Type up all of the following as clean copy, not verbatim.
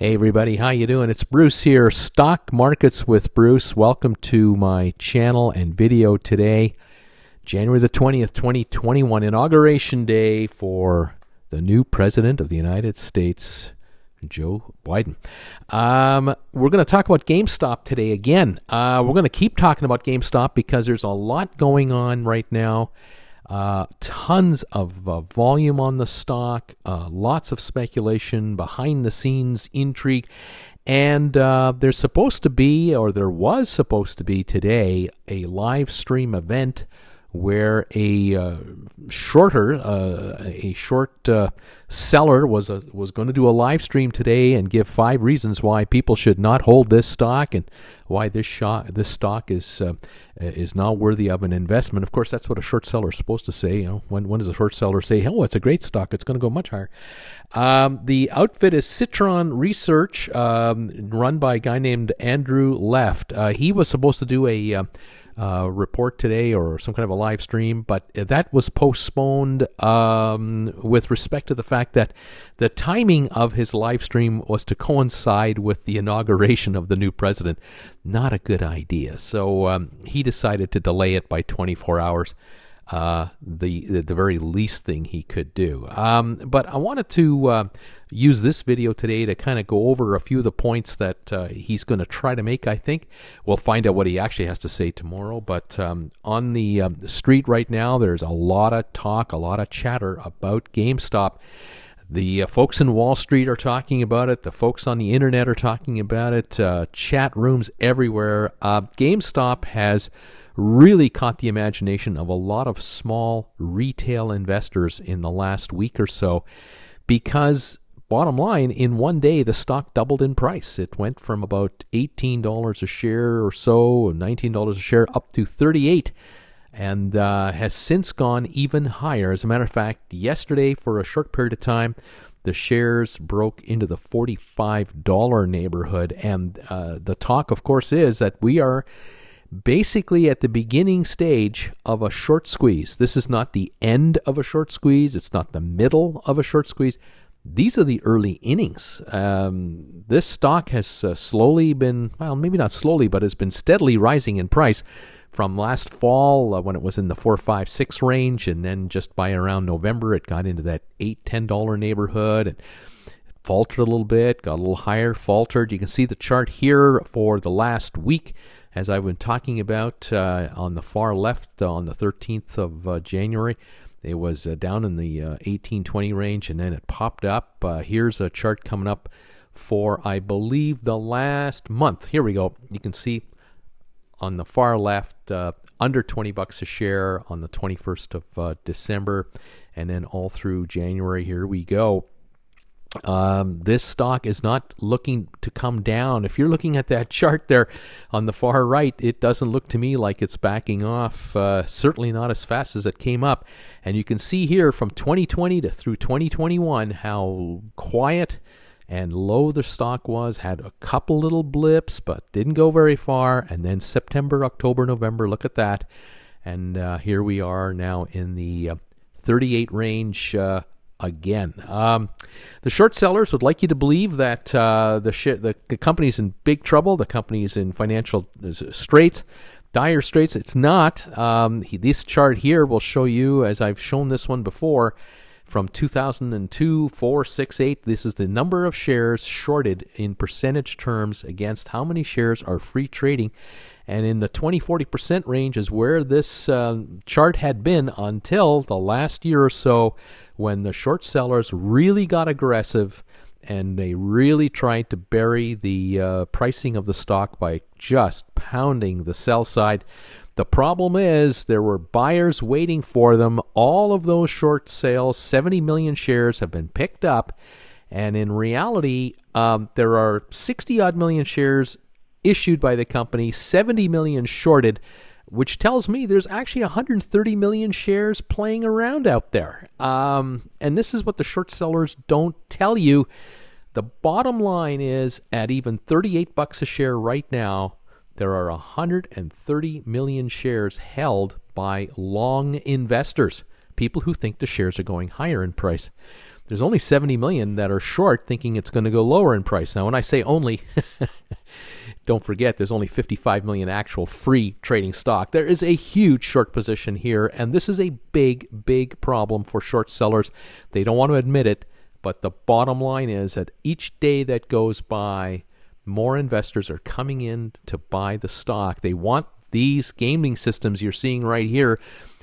Hey everybody, how you doing? It's Bruce here, Stock Markets with Bruce. Welcome to my channel and video today, January the 20th, 2021, Inauguration Day for the new President of the United States, Joe Biden. We're going to talk about GameStop today again. We're going to keep talking about GameStop because there's a lot going on right now. Tons of volume on the stock, lots of speculation, behind the scenes intrigue, and there's supposed to be, or there was supposed to be today, a live stream event where a short seller was going to do a live stream today and give 5 reasons why people should not hold this stock and why this stock is not worthy of an investment. Of course, that's what a short seller is supposed to say. You know, when does a short seller say, "Oh, it's a great stock; it's going to go much higher"? The outfit is Citron Research, run by a guy named Andrew Left. He was supposed to do a report today or some kind of a live stream, but that was postponed with respect to the fact that the timing of his live stream was to coincide with the inauguration of the new president. Not a good idea. So he decided to delay it by 24 hours. The very least thing he could do. But I wanted to use this video today to kind of go over a few of the points that he's going to try to make, I think. We'll find out what he actually has to say tomorrow. But on the street right now, there's a lot of talk, a lot of chatter about GameStop. The folks in Wall Street are talking about it. The folks on the internet are talking about it. Chat rooms everywhere. GameStop has really caught the imagination of a lot of small retail investors in the last week or so because, bottom line, in one day the stock doubled in price. It went from about $18 a share or so, $19 a share, up to $38, and has since gone even higher. As a matter of fact, yesterday, for a short period of time, the shares broke into the $45 neighborhood, and the talk, of course, is that we are basically at the beginning stage of a short squeeze. This is not the end of a short squeeze. It's not the middle of a short squeeze. These are the early innings. This stock has slowly been, well, maybe not slowly, but has been steadily rising in price from last fall when it was in the $4, $5, $6 range, and then just by around November it got into that $8, $10 neighborhood and faltered a little bit, got a little higher, faltered. You can see the chart here for the last week, as I've been talking about on the far left on the 13th of January. It was down in the 18-20 range, and then it popped up. Here's a chart coming up for, I believe, the last month. Here we go. You can see on the far left, under $20 a share on the 21st of December, and then all through January. Here we go. This stock is not looking to come down. If you're looking at that chart there on the far right, it doesn't look to me like it's backing off, certainly not as fast as it came up. And you can see here from 2020 to through 2021 how quiet and low the stock was. Had a couple little blips, but didn't go very far. And then September, October, November, look at that. And here we are now in the 38 range again. The short sellers would like you to believe that the company's in big trouble. The company's in financial straits, dire straits. It's not. This chart here will show you, as I've shown this one before, from 2002, 4, 6, 8. This is the number of shares shorted in percentage terms against how many shares are free trading. And in the 20-40% range is where this chart had been until the last year or so, when the short sellers really got aggressive and they really tried to bury the pricing of the stock by just pounding the sell side. The problem is there were buyers waiting for them. All of those short sales, 70 million shares, have been picked up. And in reality, there are 60-odd million shares issued by the company, 70 million shorted, which tells me there's actually 130 million shares playing around out there. And this is what the short sellers don't tell you. The bottom line is, at even $38 a share right now, there are 130 million shares held by long investors, people who think the shares are going higher in price. there's only 70 million that are short, thinking it's going to go lower in price. Now, when I say only, don't forget there's only 55 million actual free trading stock. There is a huge short position here, and this is a big, big problem for short sellers. They don't want to admit it, but the bottom line is that each day that goes by, more investors are coming in to buy the stock. They want these gaming systems you're seeing right here.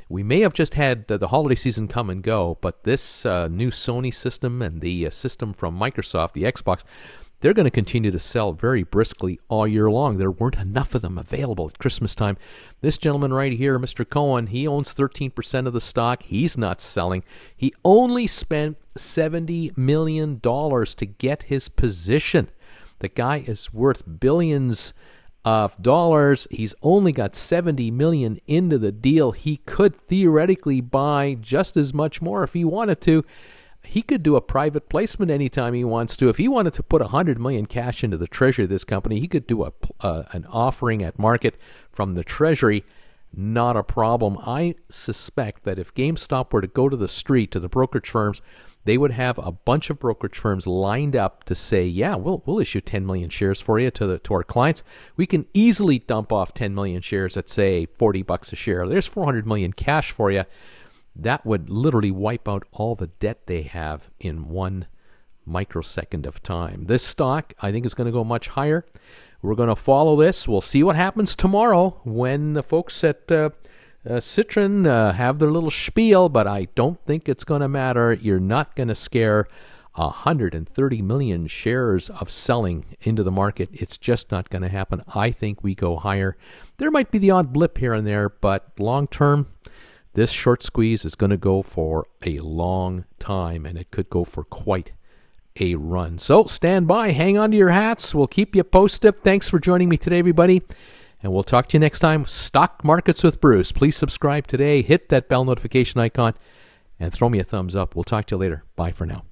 We may have just had the holiday season come and go, but this new Sony system and the system from Microsoft, the Xbox, they're going to continue to sell very briskly all year long. There weren't enough of them available at Christmas time. This gentleman right here, Mr. Cohen, he owns 13% of the stock. He's not selling. He only spent $70 million to get his position. The guy is worth billions of dollars. He's only got 70 million into the deal. He could theoretically buy just as much more if he wanted to. He could do a private placement anytime he wants to. If he wanted to put 100 million cash into the treasury of this company, he could do an offering at market from the treasury. Not a problem. I suspect that if GameStop were to go to the street, to the brokerage firms, they would have a bunch of brokerage firms lined up to say, yeah, we'll issue 10 million shares for you to our clients. We can easily dump off 10 million shares at, say, $40 a share. There's 400 million cash for you. That would literally wipe out all the debt they have in 1 microsecond of time. This stock, I think, is going to go much higher. We're going to follow this. We'll see what happens tomorrow when the folks at Citron have their little spiel, but I don't think it's going to matter. You're not going to scare 130 million shares of selling into the market. It's just not going to happen. I think we go higher. There might be the odd blip here and there, but long term, this short squeeze is going to go for a long time, and it could go for quite a run. So stand by, hang on to your hats. We'll keep you posted. Thanks for joining me today, everybody. And we'll talk to you next time. Stock Markets with Bruce. Please subscribe today. Hit that bell notification icon and throw me a thumbs up. We'll talk to you later. Bye for now.